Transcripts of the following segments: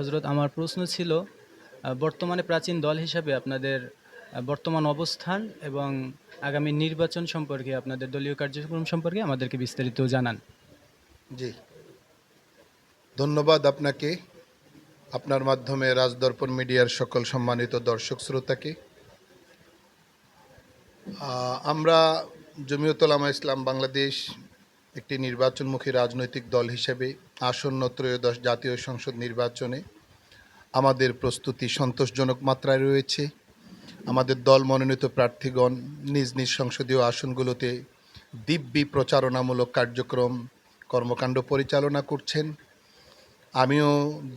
হজরত, আমার প্রশ্ন ছিল বর্তমানে প্রাচীন দল হিসাবে আপনাদের বর্তমান অবস্থান এবং আগামী নির্বাচন সম্পর্কে, আপনাদের দলীয় কার্যক্রম সম্পর্কে আমাদেরকে বিস্তারিত জানান। জি, ধন্যবাদ আপনাকে, আপনার মাধ্যমে রাজদর্পণ মিডিয়ার সকল সম্মানিত দর্শক শ্রোতাকে। আমরা জমিয়তুল উলামা ইসলাম বাংলাদেশ একটি নির্বাচনমুখী রাজনৈতিক দল হিসেবে আসন্ন ত্রয়োদশ জাতীয় সংসদ নির্বাচনে আমাদের প্রস্তুতি সন্তোষজনক মাত্রায় রয়েছে। আমাদের দল মনোনীত প্রার্থীগণ নিজ নিজ সংসদীয় আসনগুলোতে দিব্যি প্রচারণামূলক কার্যক্রম কর্মকাণ্ড পরিচালনা করছেন। আমিও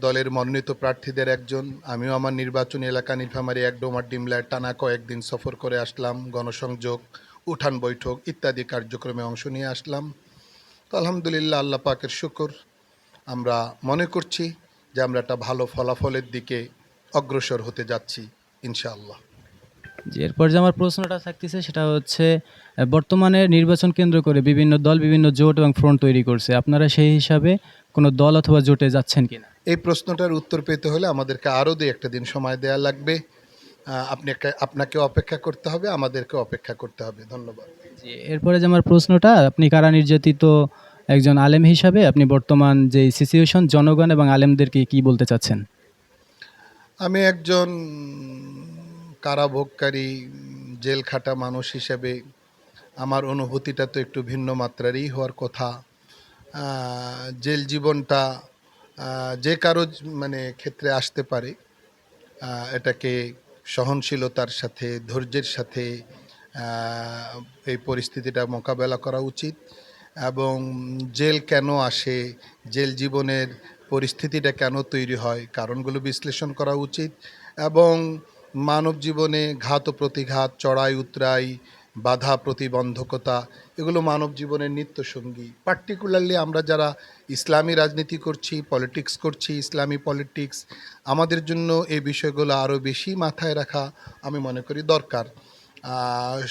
দলের মনোনীত প্রার্থীদের একজন। আমিও আমার নির্বাচনী এলাকা নীলফামারী ১ ডোমার ডিমলায় টানা কয়েকদিন সফর করে আসলাম, গণসংযোগ, উঠান বৈঠক ইত্যাদি কার্যক্রমে অংশ নিয়ে আসলাম। তো আলহামদুলিল্লাহ, আল্লাহ পাকের শুকর, আমরা মনে করছি যে আমরা একটা ভালো ফলাফলের দিকে অগ্রসর হতে যাচ্ছি ইনশাআল্লাহ। যে এরপর যে আমার প্রশ্নটা থাকতেছে সেটা হচ্ছে, বর্তমানে নির্বাচন কেন্দ্র করে বিভিন্ন দল বিভিন্ন জোট এবং ফ্রন্ট তৈরি করছে, আপনারা সেই হিসাবে কোনো দল অথবা জোটে যাচ্ছেন কিনা? এই প্রশ্নটার উত্তর পেতে হলে আমাদেরকে আরও ২-১টা দিন সময় দেওয়া লাগবে। আপনাকে অপেক্ষা করতে হবে, আমাদেরকে অপেক্ষা করতে হবে। ধন্যবাদ। জি, এরপরে যে আমার প্রশ্নটা, আপনি কারা নির্যাতিত একজন আলেম হিসাবে আপনি বর্তমান যে সিচুয়েশন, জনগণ এবং আলেমদেরকে কি বলতে চাচ্ছেন? আমি একজন কারাভোগকারী, জেল খাটা মানুষ হিসেবে আমার অনুভূতিটা তো একটু ভিন্ন মাত্রারই হওয়ার কথা। জেল জীবনটা যে কারো ক্ষেত্রে আসতে পারে। এটাকে সহনশীলতার সাথে, ধৈর্যের সাথে এই পরিস্থিতিটা মোকাবেলা করা উচিত। এবং জেল কেন আসে, জেল জীবনের পরিস্থিতিটা কেন তৈরি হয়, কারণগুলো বিশ্লেষণ করা উচিত। এবং মানব জীবনে ঘাত ও প্রতিঘাত, চড়াই উতরাই, বাধা প্রতিবন্ধকতা, এগুলো মানব জীবনের নিত্যসঙ্গী। পার্টিকুলারলি আমরা যারা ইসলামী রাজনীতি করছি, পলিটিক্স করছি, ইসলামী পলিটিক্স, আমাদের জন্য এই বিষয়গুলো আরও বেশি মাথায় রাখা আমি মনে করি দরকার।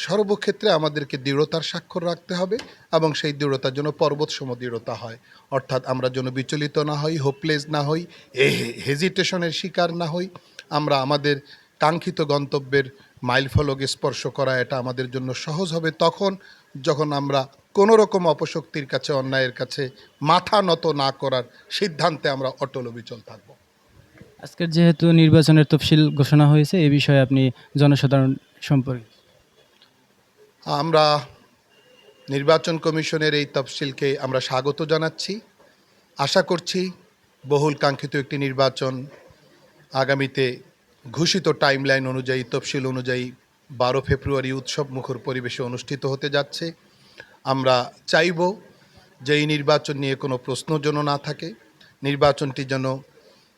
সর্বক্ষেত্রে আমাদেরকে দৃঢ়তার স্বাক্ষর রাখতে হবে এবং সেই দৃঢ়তার জন্য পর্বতসম দৃঢ়তা হয়। অর্থাৎ আমরা যেন বিচলিত না হই, হোপলেস না হই, হেজিটেশনের শিকার না হই। আমরা আমাদের কাঙ্ক্ষিত গন্তব্যের মাইলফলকে স্পর্শ করা, এটা আমাদের জন্য সহজ হবে তখন যখন আমরা কোনো রকম অপশক্তির কাছে, অন্যায়ের কাছে মাথা নত না করার সিদ্ধান্তে আমরা অটল অবিচল থাকব। আজকের যেহেতু নির্বাচনের তফসিল ঘোষণা হয়েছে, এই বিষয়ে আপনি জনসাধারণ সম্পর্কে? আমরা নির্বাচন কমিশনের এই তফসিলকে আমরা স্বাগত জানাচ্ছি। আশা করছি বহুল কাঙ্ক্ষিত একটি নির্বাচন আগামীতে ঘোষিত টাইমলাইন অনুযায়ী, তফসিল অনুযায়ী 12 ফেব্রুয়ারি উৎসব মুখর পরিবেশে অনুষ্ঠিত হতে যাচ্ছে। আমরা চাইব যে এই নির্বাচন নিয়ে কোনো প্রশ্ন যেন না থাকে, নির্বাচনটি যেন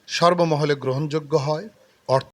সর্বমহলে গ্রহণযোগ্য হয়।